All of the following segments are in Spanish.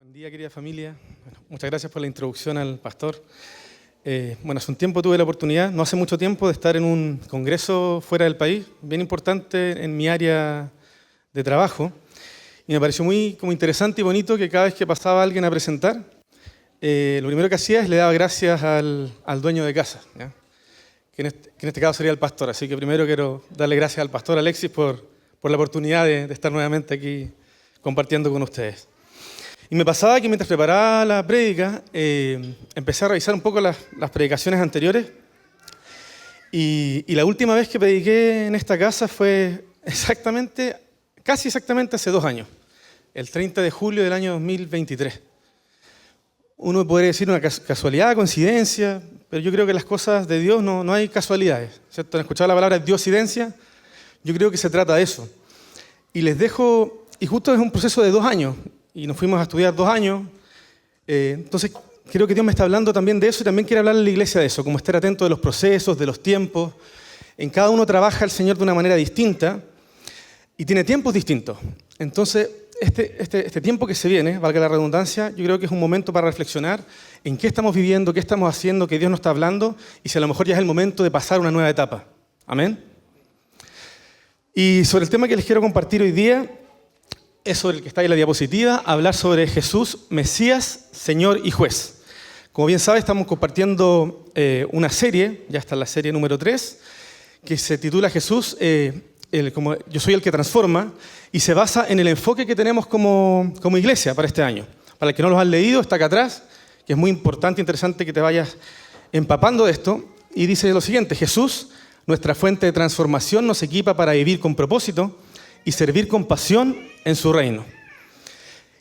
Buen día, querida familia. Bueno, muchas gracias por la introducción al pastor. Hace un tiempo tuve la oportunidad, no hace mucho tiempo, de estar en un congreso fuera del país, bien importante en mi área de trabajo. Y me pareció muy interesante y bonito que cada vez que pasaba alguien a presentar, lo primero que hacía es le daba gracias al dueño de casa, ¿ya? Que en este caso sería el pastor. Así que primero quiero darle gracias al pastor Alexis por la oportunidad de estar nuevamente aquí compartiendo con ustedes. Y me pasaba que mientras preparaba la prédica, empecé a revisar un poco las predicaciones anteriores. Y la última vez que prediqué en esta casa fue casi exactamente hace 2 años, el 30 de julio del año 2023. Uno podría decir una casualidad, coincidencia, pero yo creo que las cosas de Dios no hay casualidades, ¿cierto? ¿Han escuchado la palabra diosidencia? Yo creo que se trata de eso. Y les dejo, y justo es un proceso de 2 años, y nos fuimos a estudiar 2 años. Entonces, creo que Dios me está hablando también de eso y también quiere hablarle a la iglesia de eso, como estar atento de los procesos, de los tiempos. En cada uno trabaja el Señor de una manera distinta y tiene tiempos distintos. Entonces, este tiempo que se viene, valga la redundancia, yo creo que es un momento para reflexionar en qué estamos viviendo, qué estamos haciendo, qué Dios nos está hablando y si a lo mejor ya es el momento de pasar una nueva etapa. Amén. Y sobre el tema que les quiero compartir hoy día, es sobre el que está ahí en la diapositiva, hablar sobre Jesús, Mesías, Señor y Juez. Como bien sabe, estamos compartiendo una serie, ya está en la serie número 3, que se titula Jesús, como yo soy el que transforma, y se basa en el enfoque que tenemos como iglesia para este año. Para el que no los han leído, está acá atrás, que es muy importante e interesante que te vayas empapando de esto, y dice lo siguiente: Jesús, nuestra fuente de transformación, nos equipa para vivir con propósito y servir con pasión en su reino.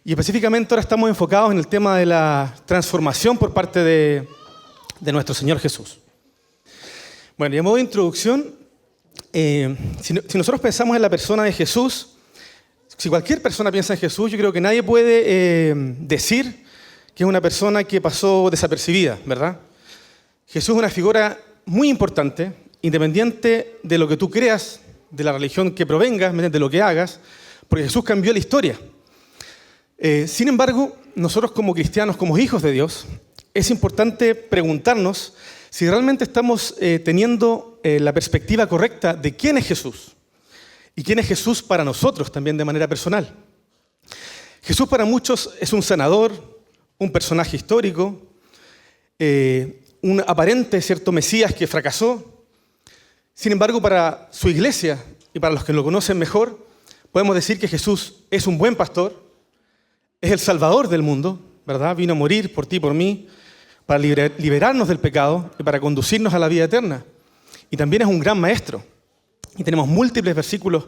Y específicamente ahora estamos enfocados en el tema de la transformación por parte de nuestro Señor Jesús. Bueno, y a modo de introducción, si nosotros pensamos en la persona de Jesús, si cualquier persona piensa en Jesús, yo creo que nadie puede decir que es una persona que pasó desapercibida, ¿verdad? Jesús es una figura muy importante, independiente de lo que tú creas, de la religión que provengas, de lo que hagas, porque Jesús cambió la historia. Sin embargo, nosotros como cristianos, como hijos de Dios, es importante preguntarnos si realmente estamos teniendo la perspectiva correcta de quién es Jesús y quién es Jesús para nosotros también de manera personal. Jesús para muchos es un sanador, un personaje histórico, un aparente cierto Mesías que fracasó. Sin embargo, para su iglesia y para los que lo conocen mejor, podemos decir que Jesús es un buen pastor, es el Salvador del mundo, ¿verdad? Vino a morir por ti y por mí, para liberarnos del pecado y para conducirnos a la vida eterna. Y también es un gran maestro. Y tenemos múltiples versículos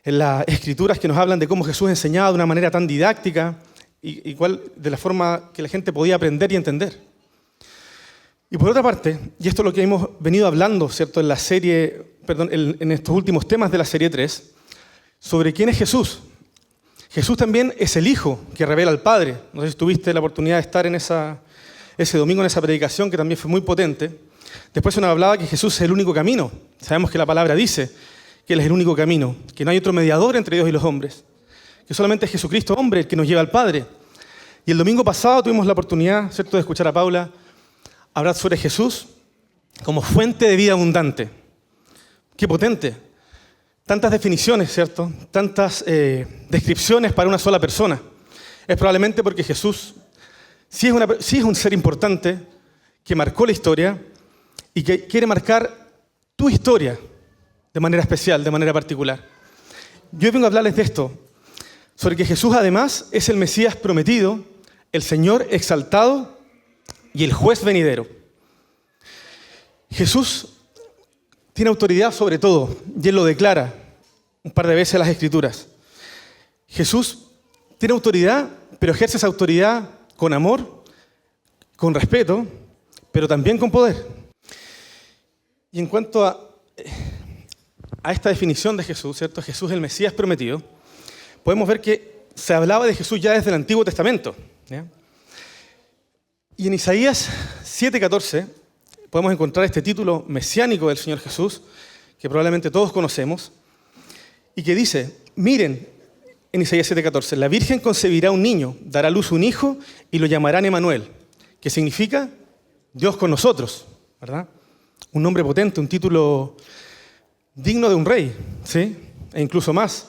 en las Escrituras que nos hablan de cómo Jesús enseñaba de una manera tan didáctica y de la forma que la gente podía aprender y entender. Y por otra parte, y esto es lo que hemos venido hablando, ¿cierto?, en la serie, en estos últimos temas de la serie 3, sobre quién es Jesús. Jesús también es el Hijo que revela al Padre. No sé si tuviste la oportunidad de estar en ese domingo en esa predicación, que también fue muy potente. Después se nos hablaba que Jesús es el único camino. Sabemos que la palabra dice que Él es el único camino, que no hay otro mediador entre Dios y los hombres, que solamente es Jesucristo, hombre, el que nos lleva al Padre. Y el domingo pasado tuvimos la oportunidad, ¿cierto?, de escuchar a Paula hablar sobre Jesús como fuente de vida abundante. ¡Qué potente! Tantas definiciones, ¿cierto? Tantas descripciones para una sola persona. Es probablemente porque Jesús sí es un ser importante que marcó la historia y que quiere marcar tu historia de manera especial, de manera particular. Yo vengo a hablarles de esto, sobre que Jesús además es el Mesías prometido, el Señor exaltado y el juez venidero. Jesús tiene autoridad sobre todo, y Él lo declara un par de veces en las Escrituras. Jesús tiene autoridad, pero ejerce esa autoridad con amor, con respeto, pero también con poder. Y en cuanto a esta definición de Jesús, ¿cierto?, Jesús el Mesías prometido, podemos ver que se hablaba de Jesús ya desde el Antiguo Testamento, ¿ya? Y en Isaías 7:14 podemos encontrar este título mesiánico del Señor Jesús, que probablemente todos conocemos, y que dice: miren, en Isaías 7:14, la Virgen concebirá un niño, dará a luz un hijo y lo llamarán Emanuel, que significa Dios con nosotros, ¿verdad? Un nombre potente, un título digno de un rey, ¿sí? E incluso más.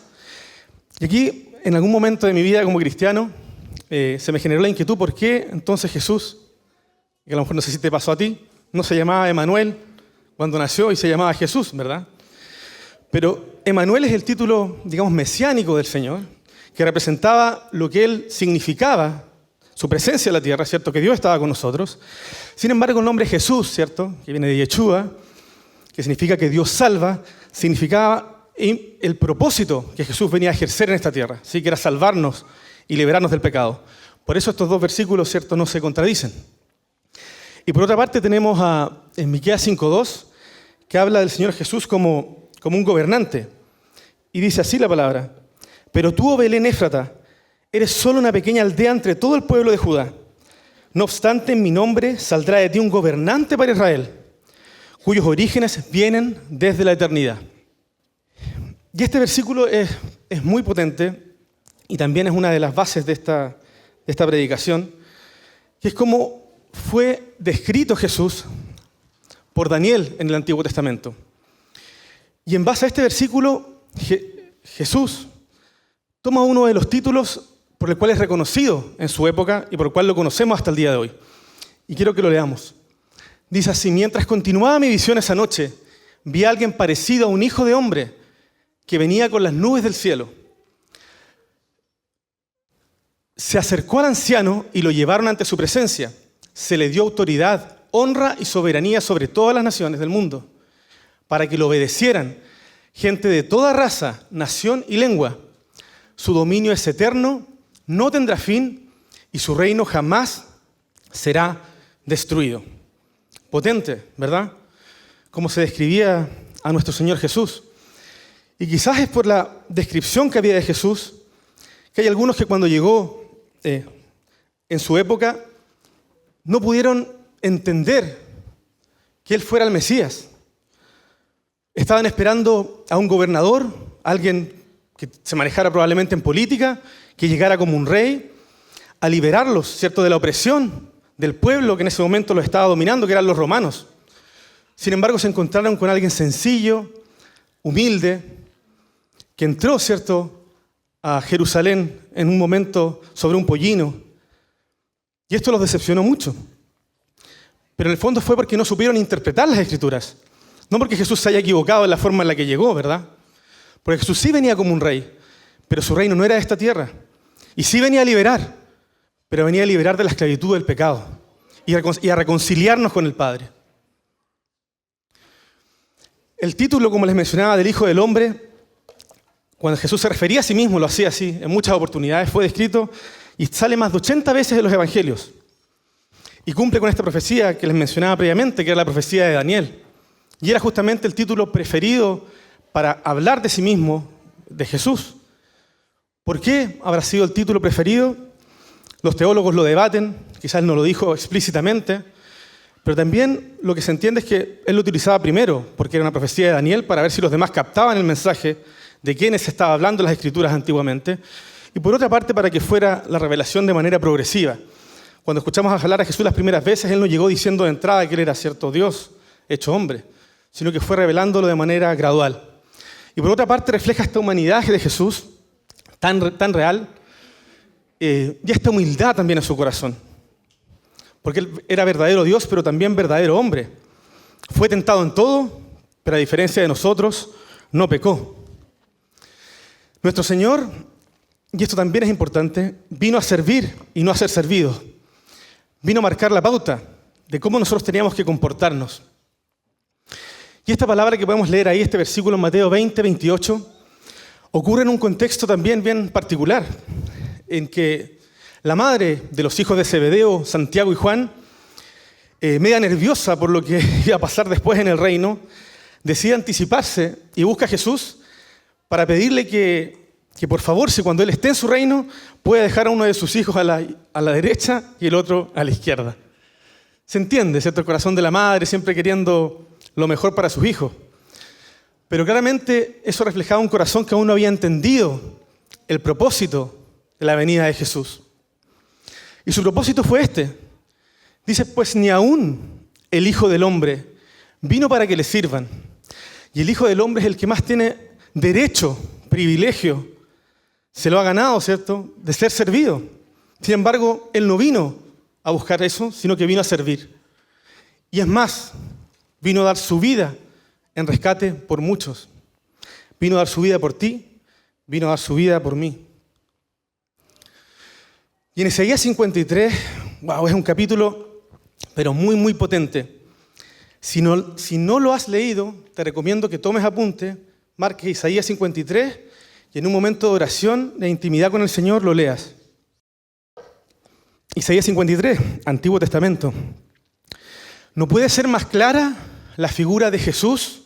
Y aquí, en algún momento de mi vida como cristiano, se me generó la inquietud, ¿por qué entonces Jesús, que a lo mejor no sé si te pasó a ti, no se llamaba Emanuel cuando nació y se llamaba Jesús, ¿verdad? Pero Emanuel es el título, digamos, mesiánico del Señor, que representaba lo que Él significaba, su presencia en la tierra, ¿cierto? Que Dios estaba con nosotros. Sin embargo, el nombre Jesús, ¿cierto? Que viene de Yeshua, que significa que Dios salva, significaba el propósito que Jesús venía a ejercer en esta tierra, ¿sí? Que era salvarnos y liberarnos del pecado. Por eso estos dos versículos, ¿cierto?, no se contradicen. Y por otra parte tenemos en Miqueas 5:2, que habla del Señor Jesús como un gobernante. Y dice así la palabra: pero tú, oh Belén Éfrata, eres solo una pequeña aldea entre todo el pueblo de Judá. No obstante, en mi nombre saldrá de ti un gobernante para Israel, cuyos orígenes vienen desde la eternidad. Y este versículo es muy potente y también es una de las bases de esta predicación, que es cómo fue descrito Jesús por Daniel en el Antiguo Testamento. Y en base a este versículo, Jesús toma uno de los títulos por el cual es reconocido en su época y por el cual lo conocemos hasta el día de hoy. Y quiero que lo leamos. Dice así: mientras continuaba mi visión esa noche, vi a alguien parecido a un hijo de hombre que venía con las nubes del cielo. Se acercó al anciano y lo llevaron ante su presencia. Se le dio autoridad, honra y soberanía sobre todas las naciones del mundo, para que lo obedecieran gente de toda raza, nación y lengua. Su dominio es eterno, no tendrá fin, y su reino jamás será destruido. Potente, ¿verdad? Como se describía a nuestro Señor Jesús. Y quizás es por la descripción que había de Jesús, que hay algunos que cuando llegó en su época no pudieron entender que Él fuera el Mesías. Estaban esperando a un gobernador, alguien que se manejara probablemente en política, que llegara como un rey, a liberarlos, ¿cierto?, de la opresión del pueblo que en ese momento los estaba dominando, que eran los romanos. Sin embargo, se encontraron con alguien sencillo, humilde, que entró, ¿cierto?, a Jerusalén en un momento sobre un pollino. Y esto los decepcionó mucho. Pero en el fondo fue porque no supieron interpretar las Escrituras. No porque Jesús se haya equivocado en la forma en la que llegó, ¿verdad? Porque Jesús sí venía como un rey, pero su reino no era de esta tierra. Y sí venía a liberar, pero venía a liberar de la esclavitud del pecado y a reconciliarnos con el Padre. El título, como les mencionaba, del Hijo del Hombre, cuando Jesús se refería a sí mismo, lo hacía así, en muchas oportunidades, fue descrito y sale más de 80 veces en los Evangelios. Y cumple con esta profecía que les mencionaba previamente, que era la profecía de Daniel. Y era justamente el título preferido para hablar de sí mismo, de Jesús. ¿Por qué habrá sido el título preferido? Los teólogos lo debaten, quizás él no lo dijo explícitamente, pero también lo que se entiende es que él lo utilizaba primero, porque era una profecía de Daniel, para ver si los demás captaban el mensaje de quiénes se estaba hablando en las Escrituras antiguamente, y por otra parte para que fuera la revelación de manera progresiva. Cuando escuchamos hablar a Jesús las primeras veces, Él no llegó diciendo de entrada que Él era cierto Dios, hecho hombre, sino que fue revelándolo de manera gradual. Y por otra parte refleja esta humanidad de Jesús, tan real, y esta humildad también en su corazón. Porque Él era verdadero Dios, pero también verdadero hombre. Fue tentado en todo, pero a diferencia de nosotros, no pecó. Nuestro Señor, y esto también es importante, vino a servir y no a ser servido. Vino a marcar la pauta de cómo nosotros teníamos que comportarnos. Y esta palabra que podemos leer ahí, este versículo en Mateo 20, 28, ocurre en un contexto también bien particular, en que la madre de los hijos de Zebedeo, Santiago y Juan, media nerviosa por lo que iba a pasar después en el reino, decide anticiparse y busca a Jesús para pedirle que por favor, si cuando Él esté en su reino, pueda dejar a uno de sus hijos a la derecha y el otro a la izquierda. Se entiende, ¿cierto? El corazón de la madre siempre queriendo lo mejor para sus hijos. Pero claramente eso reflejaba un corazón que aún no había entendido el propósito de la venida de Jesús. Y su propósito fue este. Dice, pues ni aún el Hijo del Hombre vino para que le sirvan. Y el Hijo del Hombre es el que más tiene derecho, privilegio, se lo ha ganado, ¿cierto?, de ser servido. Sin embargo, Él no vino a buscar eso, sino que vino a servir. Y es más, vino a dar su vida en rescate por muchos. Vino a dar su vida por ti, vino a dar su vida por mí. Y en Isaías 53, wow, es un capítulo, pero muy, muy potente. Si no lo has leído, te recomiendo que tomes apunte, marques Isaías 53 y en un momento de oración, de intimidad con el Señor, lo leas. Isaías 53, Antiguo Testamento. No puede ser más clara la figura de Jesús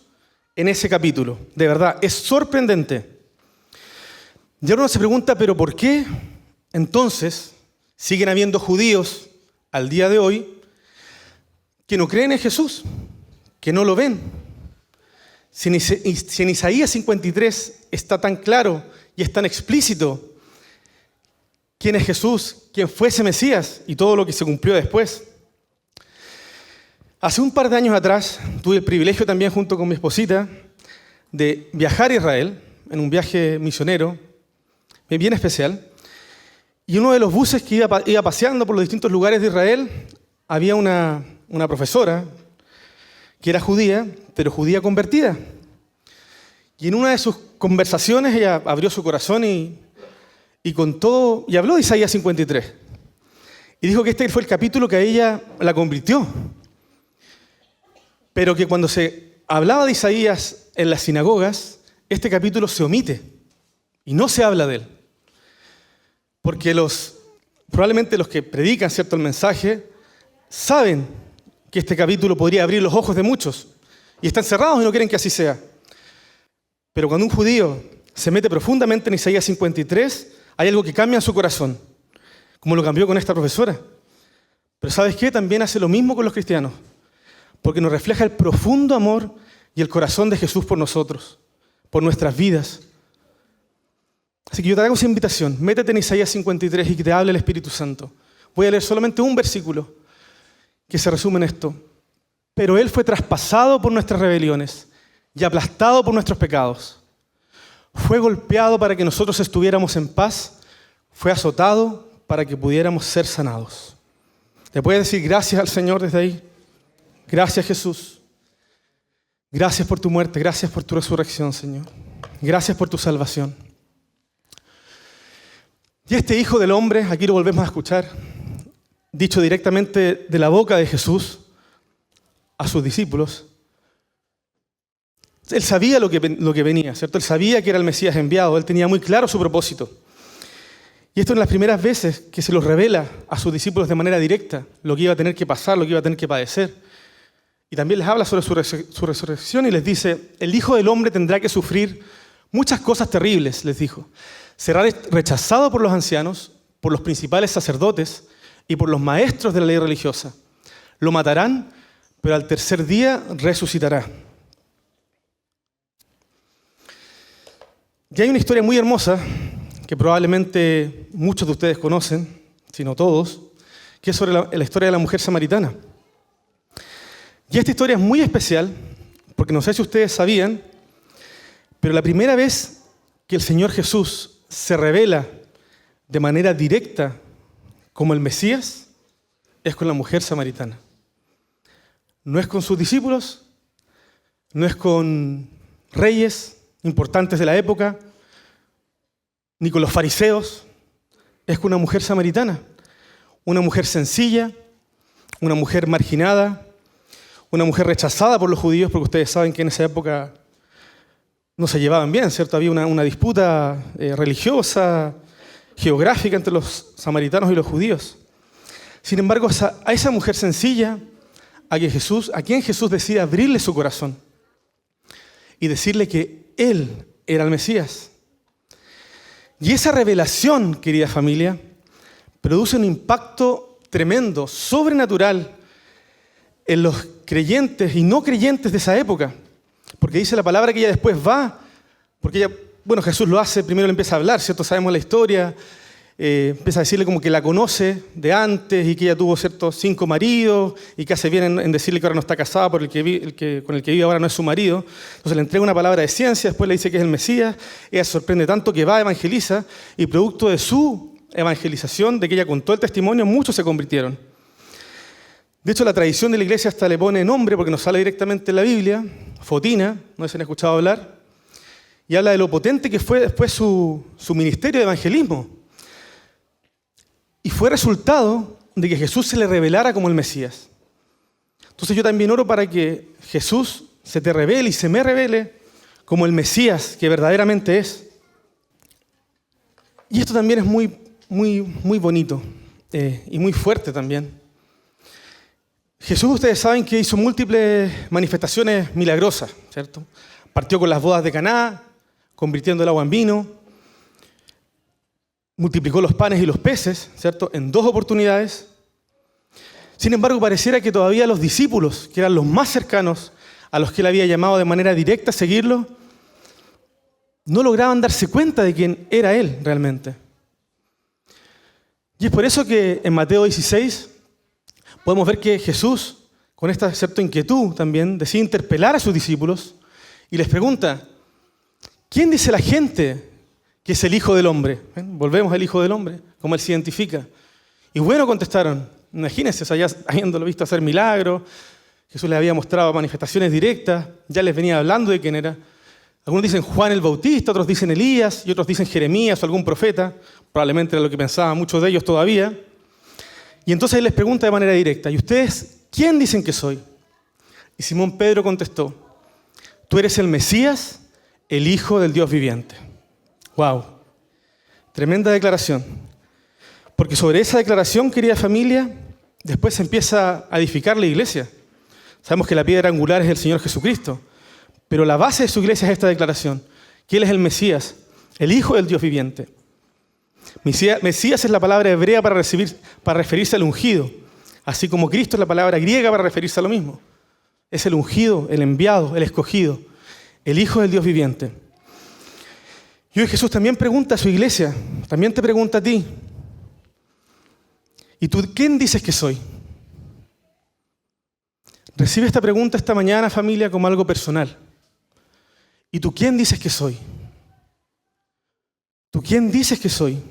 en ese capítulo. De verdad, es sorprendente. Y ahora uno se pregunta, ¿pero por qué entonces siguen habiendo judíos al día de hoy que no creen en Jesús, que no lo ven? Si en Isaías 53 está tan claro y es tan explícito quién es Jesús, quién fue ese Mesías y todo lo que se cumplió después. Hace un par de años atrás tuve el privilegio también junto con mi esposita de viajar a Israel en un viaje misionero bien especial. Y uno de los buses que iba paseando por los distintos lugares de Israel, había una profesora que era judía, pero judía convertida. Y en una de sus conversaciones ella abrió su corazón y contó, y habló de Isaías 53. Y dijo que este fue el capítulo que a ella la convirtió. Pero que cuando se hablaba de Isaías en las sinagogas, este capítulo se omite y no se habla de él. Porque probablemente los que predican, ¿cierto?, el mensaje, saben que este capítulo podría abrir los ojos de muchos y están cerrados y no quieren que así sea. Pero cuando un judío se mete profundamente en Isaías 53, hay algo que cambia en su corazón, como lo cambió con esta profesora. Pero ¿sabes qué? También hace lo mismo con los cristianos, porque nos refleja el profundo amor y el corazón de Jesús por nosotros, por nuestras vidas. Así que yo te hago esa invitación, métete en Isaías 53 y que te hable el Espíritu Santo. Voy a leer solamente un versículo que se resume en esto. Pero Él fue traspasado por nuestras rebeliones y aplastado por nuestros pecados. Fue golpeado para que nosotros estuviéramos en paz, fue azotado para que pudiéramos ser sanados. ¿Le puedes decir gracias al Señor desde ahí? Gracias, Jesús. Gracias por tu muerte, gracias por tu resurrección, Señor. Gracias por tu salvación. Y este Hijo del Hombre, aquí lo volvemos a escuchar, dicho directamente de la boca de Jesús a sus discípulos. Él sabía lo que venía, ¿cierto? Él sabía que era el Mesías enviado, él tenía muy claro su propósito. Y esto es las primeras veces que se los revela a sus discípulos de manera directa, lo que iba a tener que pasar, lo que iba a tener que padecer. Y también les habla sobre su resurrección y les dice, el Hijo del Hombre tendrá que sufrir muchas cosas terribles, les dijo. Será rechazado por los ancianos, por los principales sacerdotes y por los maestros de la ley religiosa. Lo matarán, pero al tercer día resucitará. Y hay una historia muy hermosa que probablemente muchos de ustedes conocen, si no todos, que es sobre la historia de la mujer samaritana. Y esta historia es muy especial, porque no sé si ustedes sabían, pero la primera vez que el Señor Jesús se revela de manera directa como el Mesías es con la mujer samaritana. No es con sus discípulos, no es con reyes importantes de la época, ni con los fariseos, es con una mujer samaritana, una mujer sencilla, una mujer marginada, una mujer rechazada por los judíos, porque ustedes saben que en esa época no se llevaban bien, ¿cierto? Había una disputa religiosa, geográfica entre los samaritanos y los judíos. Sin embargo, a esa mujer sencilla, a quien Jesús decide abrirle su corazón y decirle que Él era el Mesías. Y esa revelación, querida familia, produce un impacto tremendo, sobrenatural, en los creyentes y no creyentes de esa época. Porque dice la palabra que ella después va, porque ella bueno, Jesús lo hace, primero le empieza a hablar, ¿cierto? Sabemos la historia, empieza a decirle como que la conoce de antes y que ella tuvo, ¿cierto?, 5 maridos y que hace bien en decirle que ahora no está casada porque con el que vive ahora no es su marido. Entonces le entrega una palabra de ciencia, después le dice que es el Mesías, ella se sorprende tanto que va, evangeliza y producto de su evangelización, de que ella contó el testimonio, muchos se convirtieron. De hecho, la tradición de la iglesia hasta le pone nombre porque nos sale directamente en la Biblia, Fotina, no sé si han escuchado hablar, y habla de lo potente que fue después su ministerio de evangelismo. Y fue resultado de que Jesús se le revelara como el Mesías. Entonces yo también oro para que Jesús se te revele y se me revele como el Mesías que verdaderamente es. Y esto también es muy, muy, muy bonito y muy fuerte también. Jesús, ustedes saben que hizo múltiples manifestaciones milagrosas, ¿cierto? Partió con las bodas de Caná, convirtiendo el agua en vino. Multiplicó los panes y los peces, ¿cierto?, en 2 oportunidades. Sin embargo, pareciera que todavía los discípulos, que eran los más cercanos a los que él había llamado de manera directa a seguirlo, no lograban darse cuenta de quién era él realmente. Y es por eso que en Mateo 16 podemos ver que Jesús, con esta cierta inquietud también, decide interpelar a sus discípulos y les pregunta, ¿quién dice la gente que es el Hijo del Hombre? Volvemos al Hijo del Hombre, como él se identifica. Y bueno, contestaron, imagínense, ya habiéndolo visto hacer milagros, Jesús les había mostrado manifestaciones directas, ya les venía hablando de quién era. Algunos dicen Juan el Bautista, otros dicen Elías, y otros dicen Jeremías o algún profeta, probablemente era lo que pensaban muchos de ellos todavía. Y entonces él les pregunta de manera directa, ¿y ustedes quién dicen que soy? Y Simón Pedro contestó, tú eres el Mesías, el Hijo del Dios viviente. ¡Wow! Tremenda declaración. Porque sobre esa declaración, querida familia, después se empieza a edificar la iglesia. Sabemos que la piedra angular es el Señor Jesucristo, pero la base de su iglesia es esta declaración, que Él es el Mesías, el Hijo del Dios viviente. Mesías es la palabra hebrea para referirse al ungido, así como Cristo es la palabra griega para referirse a lo mismo. Es el ungido, el enviado, el escogido, el Hijo del Dios viviente. Y hoy Jesús también pregunta a su iglesia, también te pregunta a ti, ¿y tú quién dices que soy? Recibe esta pregunta esta mañana, familia, como algo personal. ¿Y tú quién dices que soy? ¿Tú quién dices que soy?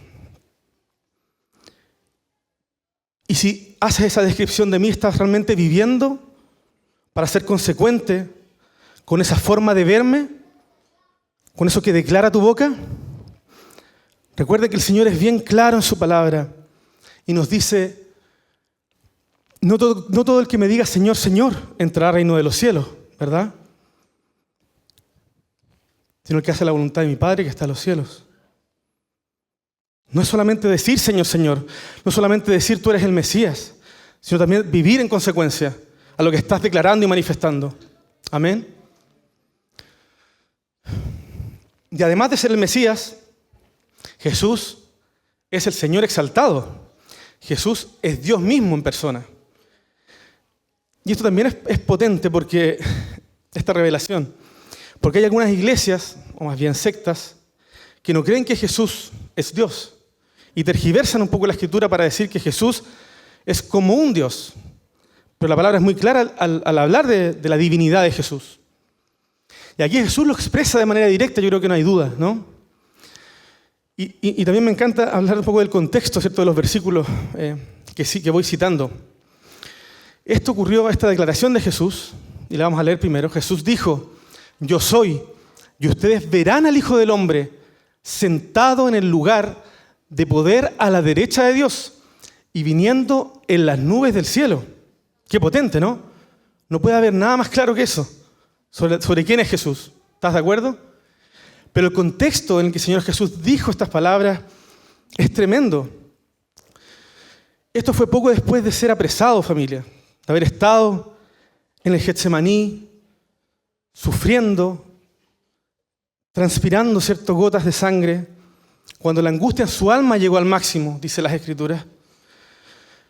Y si haces esa descripción de mí, ¿estás realmente viviendo para ser consecuente con esa forma de verme? ¿Con eso que declara tu boca? Recuerda que el Señor es bien claro en su palabra y nos dice, no todo el que me diga Señor, Señor, entrará al reino de los cielos, ¿verdad? Sino el que hace la voluntad de mi Padre que está en los cielos. No es solamente decir Señor, Señor, no es solamente decir tú eres el Mesías, sino también vivir en consecuencia a lo que estás declarando y manifestando. Amén. Y además de ser el Mesías, Jesús es el Señor exaltado. Jesús es Dios mismo en persona. Y esto también es potente porque esta revelación, porque hay algunas iglesias, o más bien sectas, que no creen que Jesús es Dios y tergiversan un poco la Escritura para decir que Jesús es como un Dios. Pero la palabra es muy clara al hablar de la divinidad de Jesús. Y aquí Jesús lo expresa de manera directa, yo creo que no hay duda, ¿no? Y también me encanta hablar un poco del contexto, ¿cierto?, de los versículos que voy citando. Esto ocurrió, esta declaración de Jesús, y la vamos a leer primero. Jesús dijo, yo soy, y ustedes verán al Hijo del Hombre sentado en el lugar de poder a la derecha de Dios y viniendo en las nubes del cielo. Qué potente, ¿no? No puede haber nada más claro que eso sobre quién es Jesús. ¿Estás de acuerdo? Pero el contexto en el que el Señor Jesús dijo estas palabras es tremendo. Esto fue poco después de ser apresado, familia, de haber estado en el Getsemaní, sufriendo, transpirando ciertas gotas de sangre, cuando la angustia en su alma llegó al máximo, dice las Escrituras.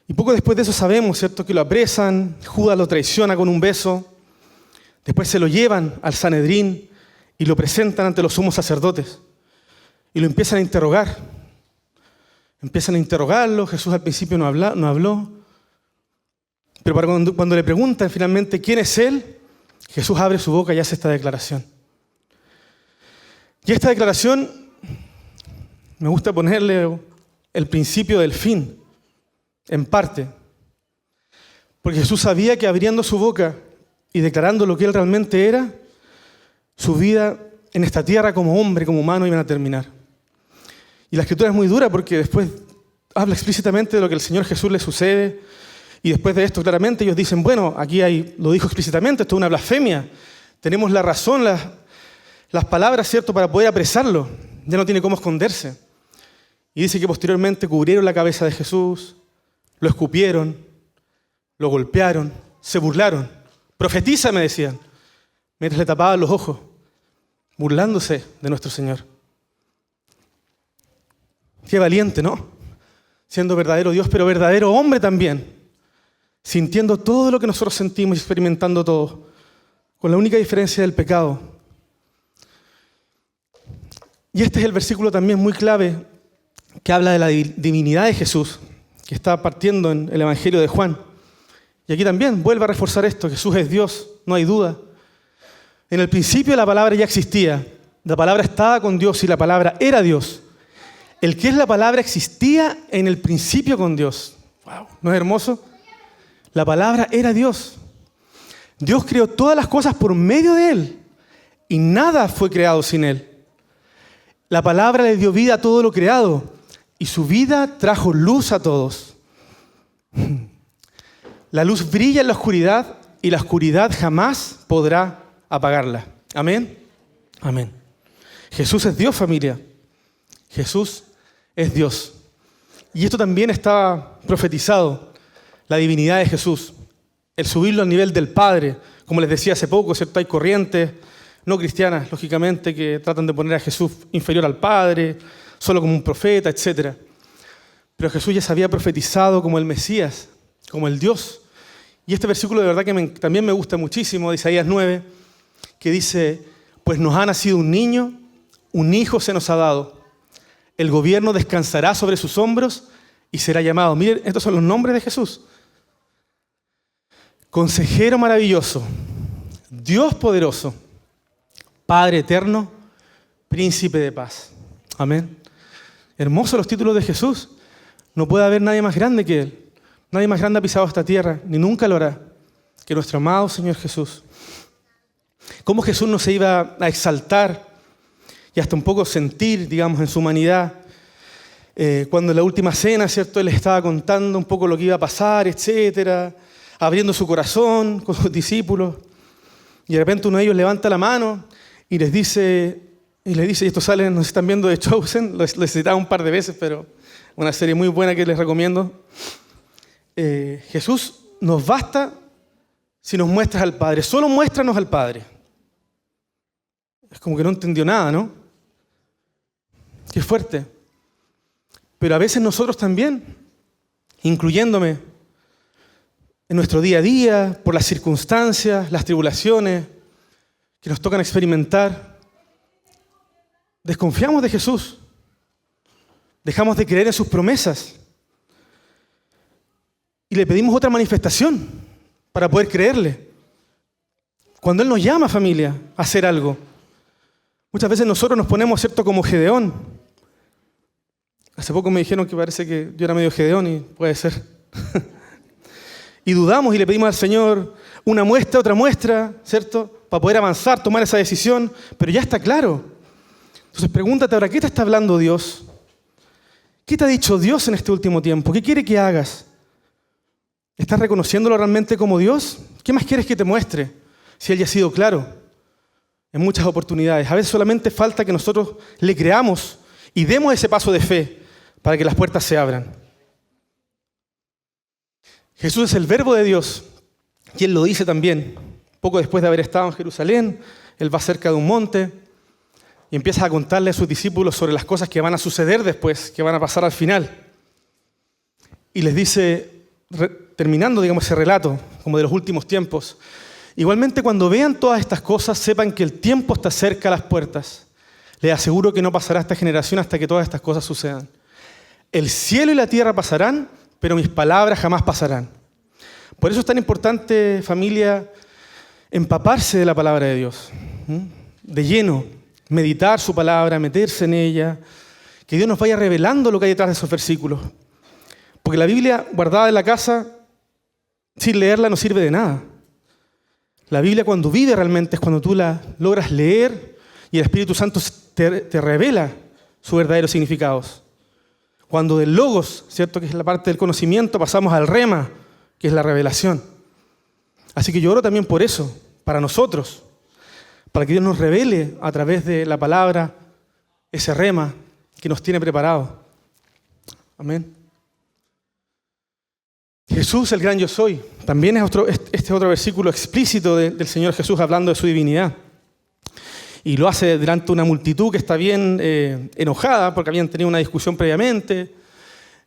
Y poco después de eso sabemos, ¿cierto?, que lo apresan, Judas lo traiciona con un beso, después se lo llevan al Sanedrín y lo presentan ante los sumos sacerdotes. y lo empiezan a interrogar. Empiezan a interrogarlo. Jesús al principio no habló. Pero cuando le preguntan finalmente quién es Él, Jesús abre su boca y hace esta declaración. Y esta declaración, me gusta ponerle el principio del fin, en parte. Porque Jesús sabía que abriendo su boca y declarando lo que Él realmente era, su vida en esta tierra como hombre, como humano, iban a terminar. Y la Escritura es muy dura porque después habla explícitamente de lo que el Señor Jesús le sucede. Y después de esto, claramente, ellos dicen, bueno, aquí lo dijo explícitamente, esto es una blasfemia. Tenemos la razón, las palabras, ¿cierto?, para poder apresarlo. Ya no tiene cómo esconderse. Y dice que posteriormente cubrieron la cabeza de Jesús, lo escupieron, lo golpearon, se burlaron. Profetiza, me decían, mientras le tapaban los ojos, burlándose de nuestro Señor. Qué valiente, ¿no? Siendo verdadero Dios, pero verdadero hombre también. Sintiendo todo lo que nosotros sentimos y experimentando todo. Con la única diferencia del pecado. Y este es el versículo también muy clave que habla de la divinidad de Jesús, que está partiendo en el Evangelio de Juan. Y aquí también vuelve a reforzar esto, Jesús es Dios, no hay duda. En el principio la palabra ya existía, la palabra estaba con Dios y la palabra era Dios. El que es la palabra existía en el principio con Dios. Wow, ¿no es hermoso? La palabra era Dios. Dios creó todas las cosas por medio de Él y nada fue creado sin Él. La palabra le dio vida a todo lo creado y su vida trajo luz a todos. La luz brilla en la oscuridad y la oscuridad jamás podrá apagarla. Amén. Amén. Jesús es Dios, familia. Jesús es Dios. Y esto también estaba profetizado, la divinidad de Jesús, el subirlo al nivel del Padre. Como les decía hace poco, ¿cierto? Hay corrientes no cristianas, lógicamente, que tratan de poner a Jesús inferior al Padre, solo como un profeta, etc. Pero Jesús ya se había profetizado como el Mesías, como el Dios. Y este versículo de verdad que también me gusta muchísimo, de Isaías 9, que dice, pues nos ha nacido un niño, un hijo se nos ha dado. El gobierno descansará sobre sus hombros y será llamado. Miren, estos son los nombres de Jesús. Consejero maravilloso, Dios poderoso, Padre eterno, Príncipe de paz. Amén. Hermosos los títulos de Jesús. No puede haber nadie más grande que Él. Nadie más grande ha pisado esta tierra, ni nunca lo hará, que nuestro amado Señor Jesús. Cómo Jesús no se iba a exaltar y hasta un poco sentir, digamos, en su humanidad. Cuando en la última cena, ¿cierto? Él estaba contando un poco lo que iba a pasar, etcétera, abriendo su corazón con sus discípulos. Y de repente uno de ellos levanta la mano y les dice, y esto sale, nos están viendo de Chosen, lo he citado un par de veces, pero una serie muy buena que les recomiendo. Jesús, nos basta si nos muestras al Padre, solo muéstranos al Padre. Es como que no entendió nada, ¿no? Qué fuerte. Pero a veces nosotros también, incluyéndome, en nuestro día a día, por las circunstancias, las tribulaciones que nos tocan experimentar, desconfiamos de Jesús. Dejamos de creer en sus promesas. Y le pedimos otra manifestación para poder creerle. Cuando Él nos llama, familia, a hacer algo, muchas veces nosotros nos ponemos, ¿cierto?, como Gedeón. Hace poco me dijeron que parece que yo era medio Gedeón y puede ser. Y dudamos y le pedimos al Señor una muestra, otra muestra, ¿cierto?, para poder avanzar, tomar esa decisión, pero ya está claro. Entonces pregúntate ahora, ¿qué te está hablando Dios? ¿Qué te ha dicho Dios en este último tiempo? ¿Qué quiere que hagas? ¿Estás reconociéndolo realmente como Dios? ¿Qué más quieres que te muestre? Si Él ya ha sido claro en muchas oportunidades. A veces solamente falta que nosotros le creamos y demos ese paso de fe para que las puertas se abran. Jesús es el Verbo de Dios y Él lo dice también. Poco después de haber estado en Jerusalén, Él va cerca de un monte y empieza a contarle a sus discípulos sobre las cosas que van a suceder después, que van a pasar al final. Y les dice, terminando, digamos, ese relato, como de los últimos tiempos, igualmente cuando vean todas estas cosas, sepan que el tiempo está cerca a las puertas. Les aseguro que no pasará esta generación hasta que todas estas cosas sucedan. El cielo y la tierra pasarán, pero mis palabras jamás pasarán. Por eso es tan importante, familia, empaparse de la palabra de Dios, de lleno, meditar su palabra, meterse en ella, que Dios nos vaya revelando lo que hay detrás de esos versículos. Porque la Biblia guardada en la casa, sin leerla, no sirve de nada. La Biblia, cuando vive realmente, es cuando tú la logras leer y el Espíritu Santo te revela sus verdaderos significados. Cuando del logos, ¿cierto?, que es la parte del conocimiento, pasamos al rema, que es la revelación. Así que yo oro también por eso, para nosotros, para que Dios nos revele a través de la palabra ese rema que nos tiene preparado. Amén. Jesús, el gran yo soy, también es otro versículo explícito del Señor Jesús hablando de su divinidad. Y lo hace delante de una multitud que está bien enojada porque habían tenido una discusión previamente.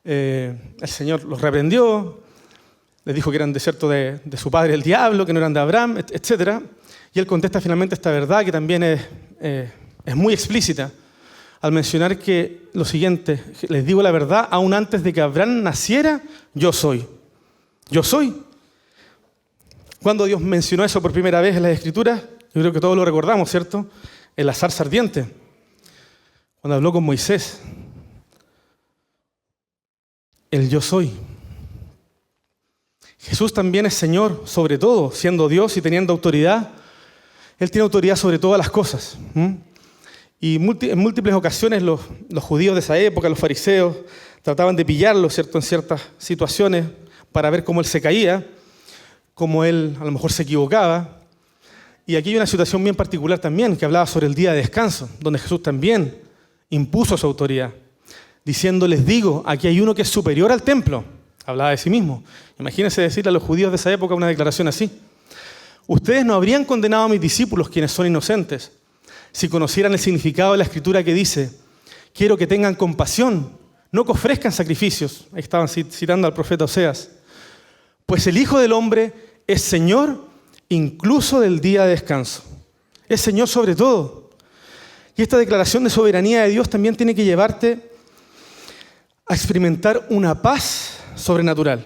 El Señor los reprendió, les dijo que eran de cierto de su padre el diablo, que no eran de Abraham, etc. Y él contesta finalmente esta verdad que también es muy explícita al mencionar que lo siguiente: les digo la verdad, aún antes de que Abraham naciera, yo soy. Yo soy. Cuando Dios mencionó eso por primera vez en las Escrituras, yo creo que todos lo recordamos, ¿cierto? En la zarza ardiente, cuando habló con Moisés. El yo soy. Jesús también es Señor sobre todo, siendo Dios y teniendo autoridad. Él tiene autoridad sobre todas las cosas. Y en múltiples ocasiones los judíos de esa época, los fariseos, trataban de pillarlo, ¿cierto?, en ciertas situaciones para ver cómo él se caía, cómo él a lo mejor se equivocaba. Y aquí hay una situación bien particular también, que hablaba sobre el día de descanso, donde Jesús también impuso su autoridad, diciendo: les digo, aquí hay uno que es superior al templo. Hablaba de sí mismo. Imagínense decirle a los judíos de esa época una declaración así: ustedes no habrían condenado a mis discípulos, quienes son inocentes, si conocieran el significado de la Escritura que dice: quiero que tengan compasión, no que ofrezcan sacrificios. Ahí estaban citando al profeta Oseas. Pues el Hijo del Hombre es Señor incluso del día de descanso. Es Señor sobre todo. Y esta declaración de soberanía de Dios también tiene que llevarte a experimentar una paz sobrenatural.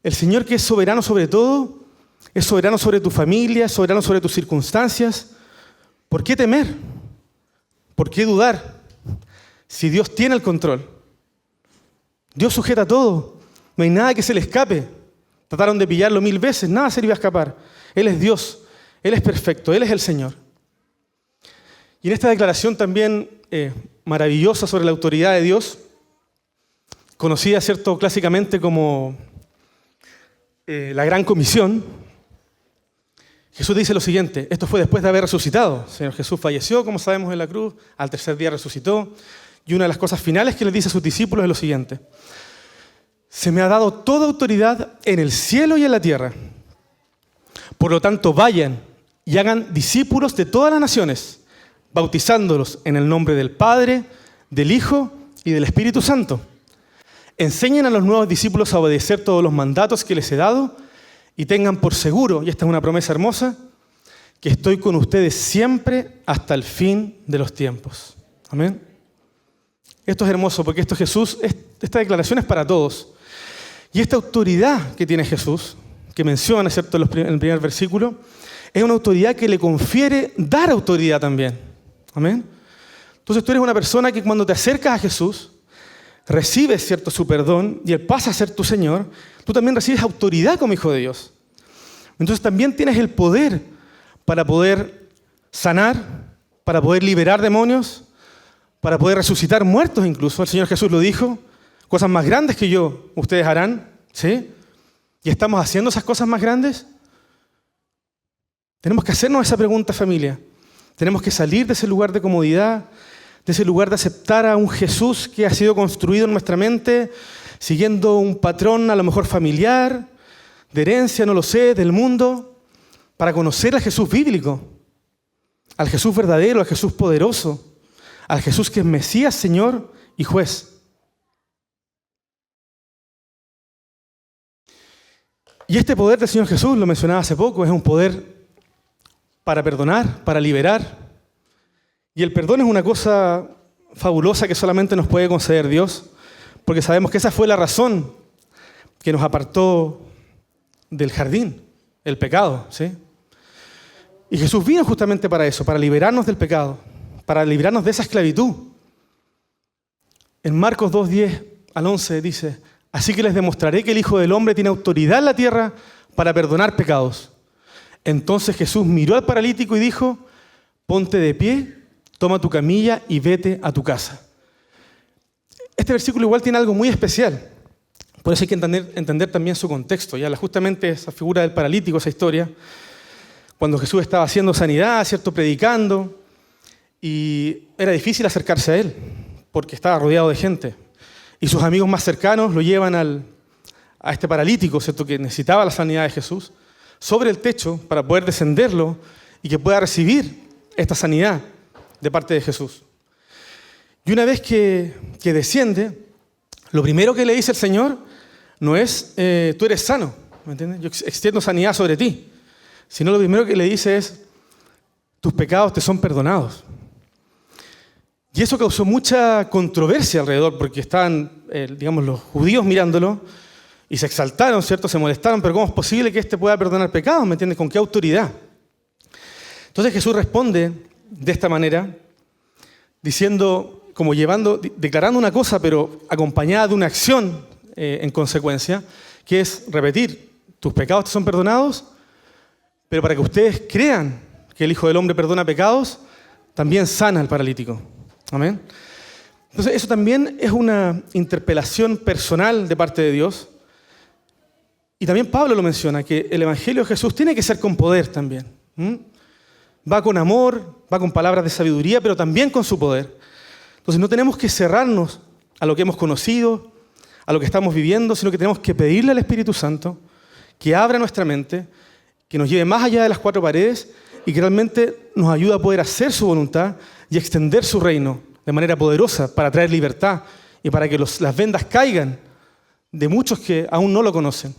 El Señor, que es soberano sobre todo, es soberano sobre tu familia, es soberano sobre tus circunstancias. ¿Por qué temer? ¿Por qué dudar? Si Dios tiene el control. Dios sujeta todo. No hay nada que se le escape. Trataron de pillarlo 1000 veces, nada se le iba a escapar. Él es Dios, Él es perfecto, Él es el Señor. Y en esta declaración también maravillosa sobre la autoridad de Dios, conocida, ¿cierto?, clásicamente como la Gran Comisión, Jesús dice lo siguiente. Esto fue después de haber resucitado. El Señor Jesús falleció, como sabemos, en la cruz. Al tercer día resucitó. Y una de las cosas finales que les dice a sus discípulos es lo siguiente: se me ha dado toda autoridad en el cielo y en la tierra. Por lo tanto, vayan y hagan discípulos de todas las naciones, bautizándolos en el nombre del Padre, del Hijo y del Espíritu Santo. Enseñen a los nuevos discípulos a obedecer todos los mandatos que les he dado y tengan por seguro, y esta es una promesa hermosa, que estoy con ustedes siempre hasta el fin de los tiempos. Amén. Esto es hermoso porque esta declaración es para todos. Y esta autoridad que tiene Jesús, que menciona, ¿cierto?, en el primer versículo, es una autoridad que le confiere dar autoridad también. Amén. Entonces tú eres una persona que cuando te acercas a Jesús, recibes, ¿cierto?, su perdón y Él pasa a ser tu Señor. Tú también recibes autoridad como hijo de Dios. Entonces también tienes el poder para poder sanar, para poder liberar demonios, para poder resucitar muertos incluso. El Señor Jesús lo dijo: cosas más grandes que yo, ustedes harán. ¿Sí? ¿Y estamos haciendo esas cosas más grandes? Tenemos que hacernos esa pregunta, familia. Tenemos que salir de ese lugar de comodidad, de ese lugar de aceptar a un Jesús que ha sido construido en nuestra mente, siguiendo un patrón a lo mejor familiar, de herencia, no lo sé, del mundo, para conocer al Jesús bíblico, al Jesús verdadero, al Jesús poderoso, al Jesús que es Mesías, Señor y Juez. Y este poder del Señor Jesús, lo mencionaba hace poco, es un poder para perdonar, para liberar. Y el perdón es una cosa fabulosa que solamente nos puede conceder Dios, porque sabemos que esa fue la razón que nos apartó del jardín, el pecado, ¿sí? Y Jesús vino justamente para eso, para liberarnos del pecado, para librarnos de esa esclavitud. En Marcos 2:10 al 11 dice: así que les demostraré que el Hijo del Hombre tiene autoridad en la tierra para perdonar pecados. Entonces Jesús miró al paralítico y dijo: ponte de pie, toma tu camilla y vete a tu casa. Este versículo igual tiene algo muy especial. Por eso hay que entender también su contexto. Ya justamente esa figura del paralítico, esa historia, cuando Jesús estaba haciendo sanidad, ¿cierto?, predicando, y era difícil acercarse a él, porque estaba rodeado de gente. Y sus amigos más cercanos lo llevan a este paralítico, ¿cierto?, que necesitaba la sanidad de Jesús, sobre el techo para poder descenderlo y que pueda recibir esta sanidad de parte de Jesús. Y una vez que desciende, lo primero que le dice el Señor no es, tú eres sano, ¿me entiendes? Yo extiendo sanidad sobre ti. Sino lo primero que le dice es, tus pecados te son perdonados. Y eso causó mucha controversia alrededor, porque estaban, digamos, los judíos mirándolo y se exaltaron, ¿cierto? Se molestaron, pero ¿cómo es posible que éste pueda perdonar pecados? ¿Me entiendes? ¿Con qué autoridad? Entonces Jesús responde de esta manera, diciendo, como declarando una cosa, pero acompañada de una acción en consecuencia, que es repetir, tus pecados te son perdonados, pero para que ustedes crean que el Hijo del Hombre perdona pecados, también sana al paralítico. Amén. Entonces eso también es una interpelación personal de parte de Dios. Y también Pablo lo menciona, que el Evangelio de Jesús tiene que ser con poder también. Va con amor, va con palabras de sabiduría, pero también con su poder. Entonces no tenemos que cerrarnos a lo que hemos conocido, a lo que estamos viviendo, sino que tenemos que pedirle al Espíritu Santo que abra nuestra mente, que nos lleve más allá de las cuatro paredes y que realmente nos ayude a poder hacer su voluntad y extender su reino de manera poderosa para traer libertad y para que las vendas caigan de muchos que aún no lo conocen.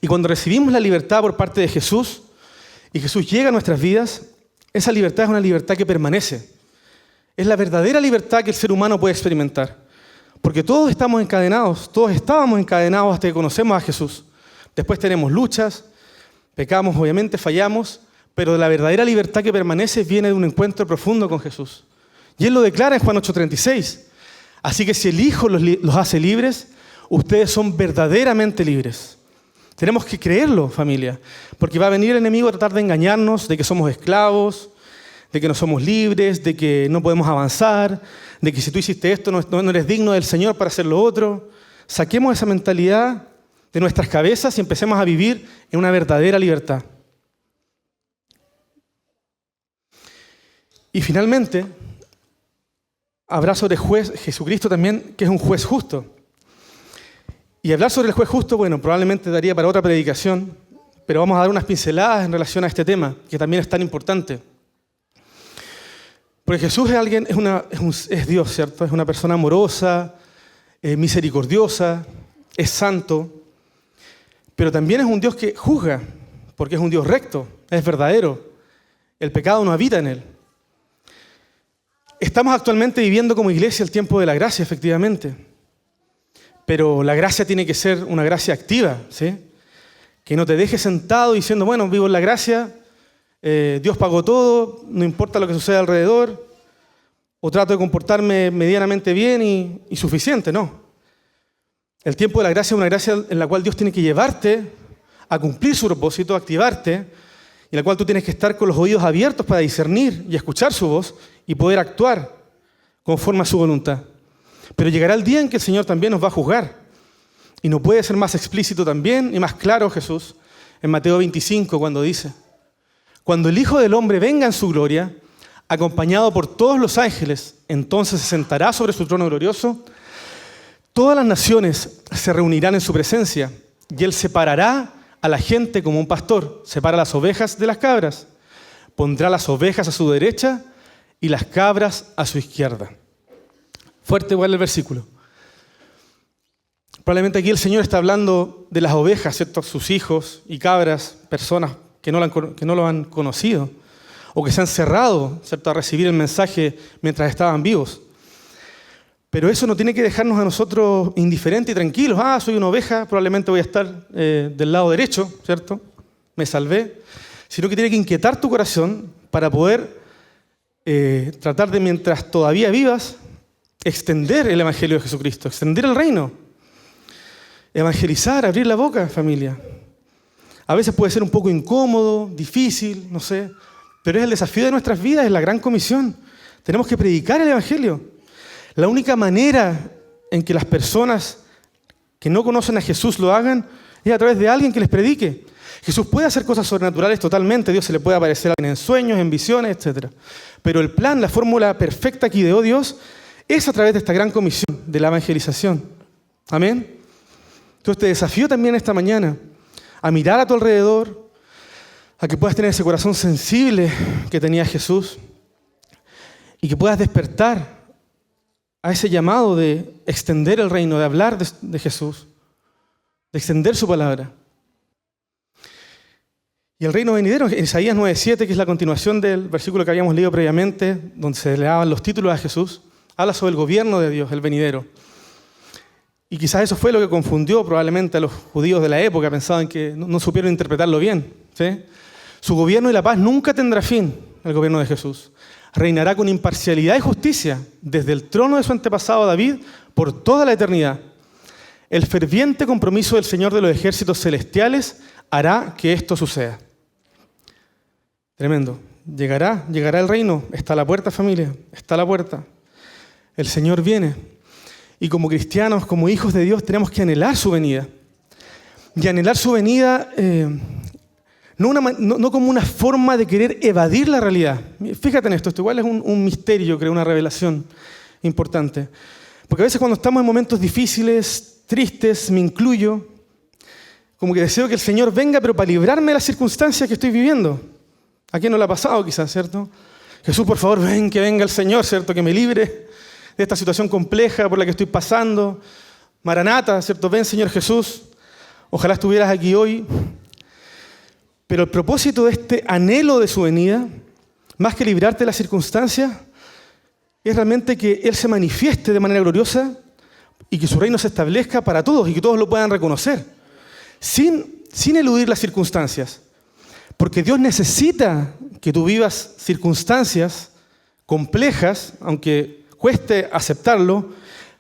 Y cuando recibimos la libertad por parte de Jesús y Jesús llega a nuestras vidas, esa libertad es una libertad que permanece. Es la verdadera libertad que el ser humano puede experimentar. Porque todos estamos encadenados, todos estábamos encadenados hasta que conocemos a Jesús. Después tenemos luchas, pecamos, obviamente, fallamos, pero la verdadera libertad que permanece viene de un encuentro profundo con Jesús. Y Él lo declara en Juan 8:36. Así que si el Hijo los hace libres, ustedes son verdaderamente libres. Tenemos que creerlo, familia, porque va a venir el enemigo a tratar de engañarnos, de que somos esclavos, de que no somos libres, de que no podemos avanzar, de que si tú hiciste esto no eres digno del Señor para hacer lo otro. Saquemos esa mentalidad de nuestras cabezas y empecemos a vivir en una verdadera libertad. Y finalmente, habrá sobre Jesucristo también, que es un juez justo. Y hablar sobre el juez justo, bueno, probablemente daría para otra predicación, pero vamos a dar unas pinceladas en relación a este tema, que también es tan importante. Porque Jesús es Dios, ¿cierto? Es una persona amorosa, misericordiosa, es santo, pero también es un Dios que juzga, porque es un Dios recto, es verdadero. El pecado no habita en Él. Estamos actualmente viviendo como iglesia el tiempo de la gracia, efectivamente. Pero la gracia tiene que ser una gracia activa, ¿sí? Que no te dejes sentado diciendo, bueno, vivo en la gracia, Dios pagó todo, no importa lo que suceda alrededor, o trato de comportarme medianamente bien y suficiente, no. El tiempo de la gracia es una gracia en la cual Dios tiene que llevarte a cumplir su propósito, a activarte, en la cual tú tienes que estar con los oídos abiertos para discernir y escuchar su voz y poder actuar conforme a su voluntad. Pero llegará el día en que el Señor también nos va a juzgar. Y no puede ser más explícito también y más claro Jesús en Mateo 25 cuando dice: cuando el Hijo del Hombre venga en su gloria, acompañado por todos los ángeles, entonces se sentará sobre su trono glorioso. Todas las naciones se reunirán en su presencia y Él separará a la gente como un pastor. Separa las ovejas de las cabras. Pondrá las ovejas a su derecha y las cabras a su izquierda. Fuerte igual el versículo. Probablemente aquí el Señor está hablando de las ovejas, ¿cierto? Sus hijos y cabras, personas que no lo han conocido, o que se han cerrado, ¿cierto?, a recibir el mensaje mientras estaban vivos. Pero eso no tiene que dejarnos a nosotros indiferentes y tranquilos. Soy una oveja, probablemente voy a estar del lado derecho, ¿cierto? Me salvé. Sino que tiene que inquietar tu corazón para poder tratar de, mientras todavía vivas, extender el Evangelio de Jesucristo, extender el reino. Evangelizar, abrir la boca, familia. A veces puede ser un poco incómodo, difícil, no sé, pero es el desafío de nuestras vidas, es la gran comisión. Tenemos que predicar el Evangelio. La única manera en que las personas que no conocen a Jesús lo hagan es a través de alguien que les predique. Jesús puede hacer cosas sobrenaturales totalmente, Dios se le puede aparecer a alguien en sueños, en visiones, etc. Pero el plan, la fórmula perfecta que ideó Dios es a través de esta gran comisión de la evangelización. Amén. Entonces te desafío también esta mañana a mirar a tu alrededor, a que puedas tener ese corazón sensible que tenía Jesús y que puedas despertar a ese llamado de extender el reino, de hablar de Jesús, de extender su palabra. Y el reino venidero, en Isaías 9:7, que es la continuación del versículo que habíamos leído previamente, donde se le daban los títulos a Jesús, habla sobre el gobierno de Dios, el venidero. Y quizás eso fue lo que confundió probablemente a los judíos de la época, pensaban que no supieron interpretarlo bien, ¿sí? Su gobierno y la paz nunca tendrá fin, el gobierno de Jesús. Reinará con imparcialidad y justicia desde el trono de su antepasado David por toda la eternidad. El ferviente compromiso del Señor de los ejércitos celestiales hará que esto suceda. Tremendo. Llegará el reino. Está a la puerta, familia. Está a la puerta. El Señor viene. Y como cristianos, como hijos de Dios, tenemos que anhelar su venida. Y anhelar su venida no como una forma de querer evadir la realidad. Fíjate en esto igual es un misterio, yo creo, una revelación importante. Porque a veces cuando estamos en momentos difíciles, tristes, me incluyo, como que deseo que el Señor venga, pero para librarme de las circunstancias que estoy viviendo. ¿A quién no le ha pasado quizás, cierto? Jesús, por favor, ven, que venga el Señor, ¿cierto? Que me libre de esta situación compleja por la que estoy pasando. Maranata, ¿cierto? Ven, Señor Jesús. Ojalá estuvieras aquí hoy. Pero el propósito de este anhelo de su venida, más que librarte de las circunstancias, es realmente que Él se manifieste de manera gloriosa y que su reino se establezca para todos y que todos lo puedan reconocer, sin eludir las circunstancias. Porque Dios necesita que tú vivas circunstancias complejas, aunque cueste aceptarlo,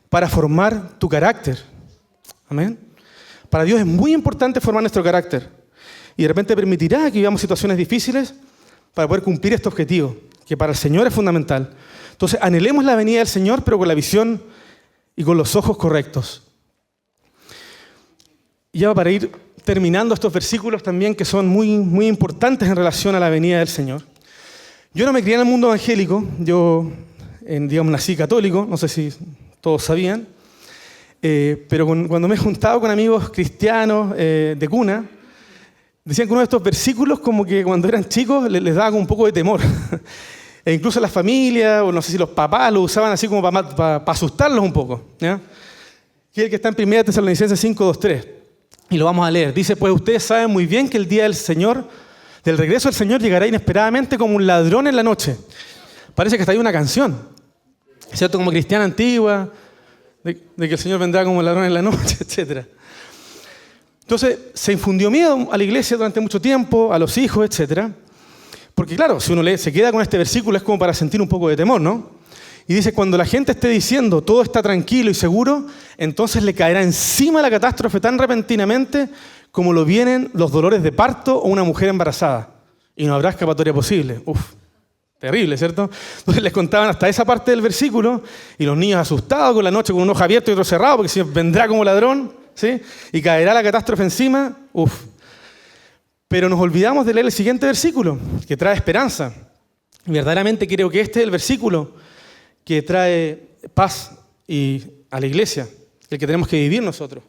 para formar tu carácter. Amén. Para Dios es muy importante formar nuestro carácter. Y de repente permitirá que vivamos situaciones difíciles para poder cumplir este objetivo, que para el Señor es fundamental. Entonces, anhelemos la venida del Señor, pero con la visión y con los ojos correctos. Y ya para ir terminando estos versículos también que son muy, muy importantes en relación a la venida del Señor. Yo no me crié en el mundo evangélico, yo nací católico, no sé si todos sabían, pero cuando me he juntado con amigos cristianos de cuna, decían que uno de estos versículos como que cuando eran chicos les daba como un poco de temor. E incluso las familias, o no sé si los papás lo usaban así como para asustarlos un poco, ¿ya? Y el que está en 1 Tesalonicenses 5:2-3. Y lo vamos a leer. Dice, pues ustedes saben muy bien que el día del regreso del Señor llegará inesperadamente como un ladrón en la noche. Parece que está ahí una canción, ¿cierto? Como cristiana antigua, de que el Señor vendrá como un ladrón en la noche, etc. Entonces, se infundió miedo a la iglesia durante mucho tiempo, a los hijos, etc. Porque claro, si uno se queda con este versículo es como para sentir un poco de temor, ¿no? Y dice, cuando la gente esté diciendo todo está tranquilo y seguro, entonces le caerá encima la catástrofe tan repentinamente como lo vienen los dolores de parto o una mujer embarazada. Y no habrá escapatoria posible. Uf, terrible, ¿cierto? Entonces les contaban hasta esa parte del versículo y los niños asustados con la noche con un ojo abierto y otro cerrado porque el Señor vendrá como ladrón, ¿sí? Y caerá la catástrofe encima. Uf. Pero nos olvidamos de leer el siguiente versículo que trae esperanza. Y verdaderamente creo que este es el versículo que trae paz a la iglesia, el que tenemos que vivir nosotros.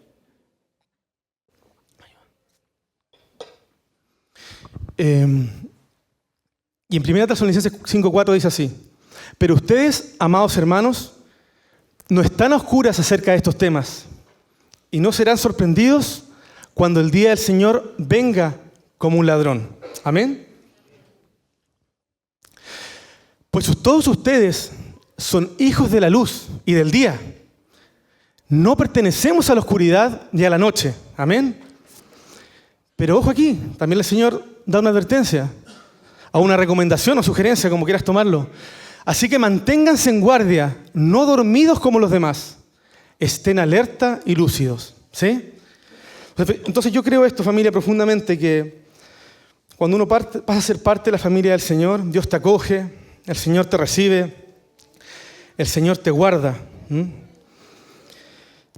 Y en 1 Tesalonicenses 5:4 dice así, pero ustedes, amados hermanos, no están a oscuras acerca de estos temas y no serán sorprendidos cuando el día del Señor venga como un ladrón. Amén. Pues todos ustedes son hijos de la luz y del día. No pertenecemos a la oscuridad ni a la noche. Amén. Pero ojo aquí, también el Señor da una advertencia, o una recomendación o sugerencia, como quieras tomarlo. Así que manténganse en guardia, no dormidos como los demás. Estén alerta y lúcidos. ¿Sí? Entonces yo creo esto, familia, profundamente, que cuando uno pasa a ser parte de la familia del Señor, Dios te acoge, el Señor te recibe, el Señor te guarda.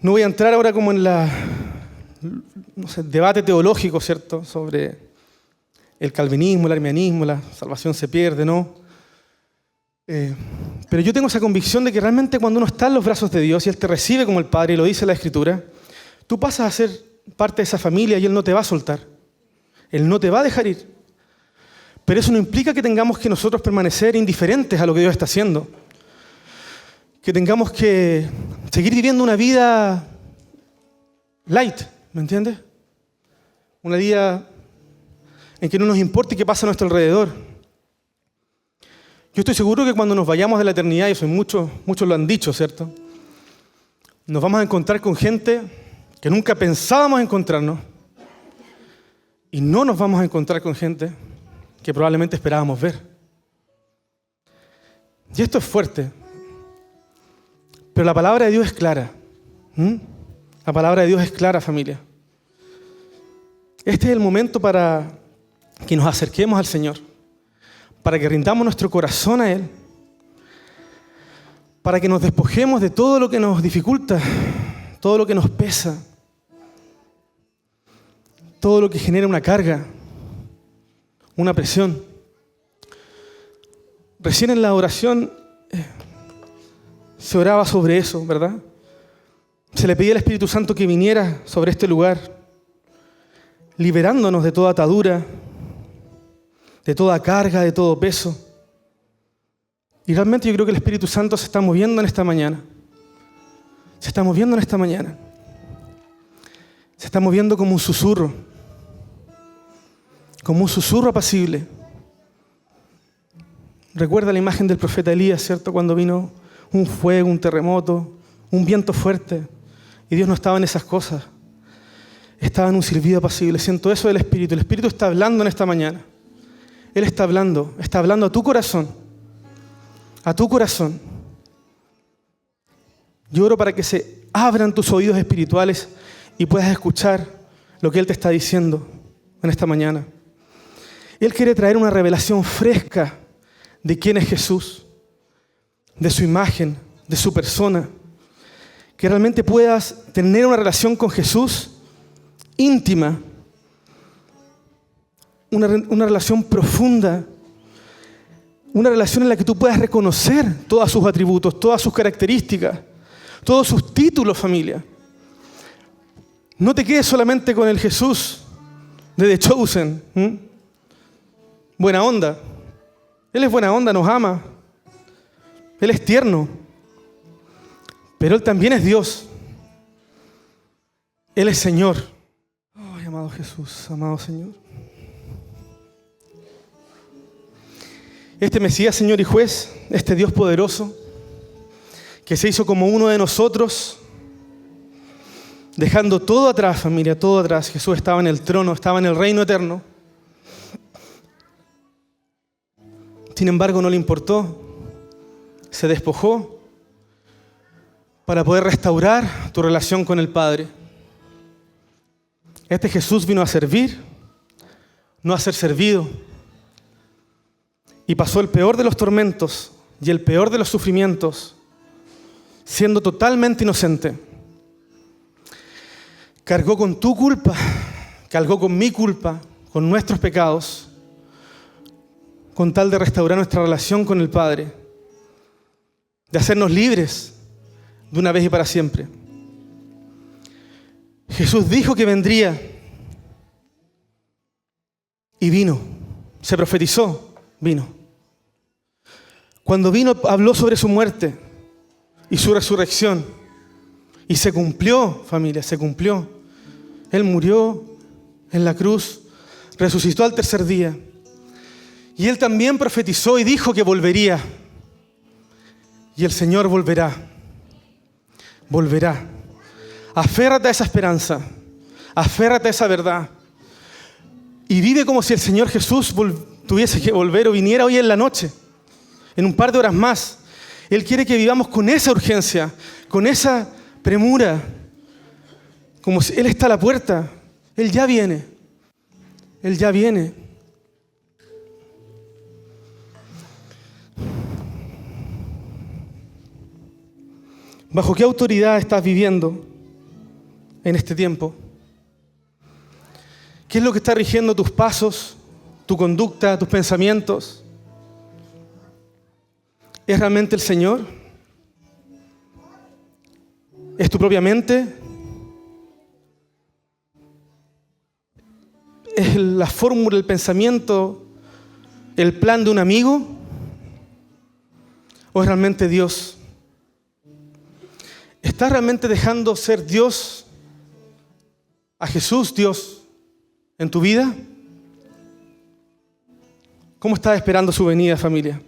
No voy a entrar ahora como en debate teológico, ¿cierto?, sobre el calvinismo, el arminianismo, la salvación se pierde, ¿no? Pero yo tengo esa convicción de que realmente cuando uno está en los brazos de Dios y Él te recibe como el Padre, y lo dice la Escritura, tú pasas a ser parte de esa familia y Él no te va a soltar. Él no te va a dejar ir. Pero eso no implica que tengamos que nosotros permanecer indiferentes a lo que Dios está haciendo. Que tengamos que seguir viviendo una vida light, ¿me entiendes? Una vida en que no nos importe qué pasa a nuestro alrededor. Yo estoy seguro que cuando nos vayamos de la eternidad, y eso muchos lo han dicho, ¿cierto?, nos vamos a encontrar con gente que nunca pensábamos encontrarnos, y no nos vamos a encontrar con gente que probablemente esperábamos ver. Y esto es fuerte, pero la palabra de Dios es clara. La palabra de Dios es clara, familia. Este es el momento para que nos acerquemos al Señor, para que rindamos nuestro corazón a Él, para que nos despojemos de todo lo que nos dificulta, todo lo que nos pesa, todo lo que genera una carga, una presión. Recién en la oración se oraba sobre eso, ¿verdad? Se le pedía al Espíritu Santo que viniera sobre este lugar, liberándonos de toda atadura, de toda carga, de todo peso. Y realmente yo creo que el Espíritu Santo se está moviendo en esta mañana. Se está moviendo en esta mañana. Se está moviendo como un susurro apacible. Recuerda la imagen del profeta Elías, ¿cierto? Cuando vino un fuego, un terremoto, un viento fuerte, y Dios no estaba en esas cosas. Estaba en un silbido apacible. Siento eso del Espíritu. El Espíritu está hablando en esta mañana. Él está hablando a tu corazón. A tu corazón. Yo oro para que se abran tus oídos espirituales y puedas escuchar lo que Él te está diciendo en esta mañana. Él quiere traer una revelación fresca de quién es Jesús, de su imagen, de su persona. Que realmente puedas tener una relación con Jesús íntima, una relación profunda, una relación en la que tú puedas reconocer todos sus atributos, todas sus características, todos sus títulos, familia. No te quedes solamente con el Jesús de The Chosen. Buena onda. Él es buena onda, nos ama. Él es tierno. Pero Él también es Dios. Él es Señor. Ay, amado Jesús, amado Señor. Este Mesías, Señor y Juez, este Dios poderoso, que se hizo como uno de nosotros, dejando todo atrás, familia, todo atrás. Jesús estaba en el trono, estaba en el reino eterno. Sin embargo, no le importó. Se despojó para poder restaurar tu relación con el Padre. Este Jesús vino a servir, no a ser servido. Y pasó el peor de los tormentos y el peor de los sufrimientos, siendo totalmente inocente. Cargó con tu culpa, cargó con mi culpa, con nuestros pecados, con tal de restaurar nuestra relación con el Padre, de hacernos libres de una vez y para siempre. Jesús dijo que vendría y vino, se profetizó, vino. Cuando vino, habló sobre su muerte y su resurrección. Y se cumplió, familia, se cumplió. Él murió en la cruz, resucitó al tercer día. Y Él también profetizó y dijo que volvería. y el Señor volverá. Volverá. Aférrate a esa esperanza. Aférrate a esa verdad. Y vive como si el Señor Jesús tuviese que volver o viniera hoy en la noche, en un par de horas más. Él quiere que vivamos con esa urgencia, con esa premura, como si Él está a la puerta. Él ya viene. Él ya viene. ¿Bajo qué autoridad estás viviendo en este tiempo? ¿Qué es lo que está rigiendo tus pasos, tu conducta, tus pensamientos? ¿Es realmente el Señor? ¿Es tu propia mente? ¿Es la fórmula, el pensamiento, el plan de un amigo? ¿O es realmente Dios? ¿Estás realmente dejando ser Dios, a Jesús Dios, en tu vida? ¿Cómo estás esperando su venida, familia?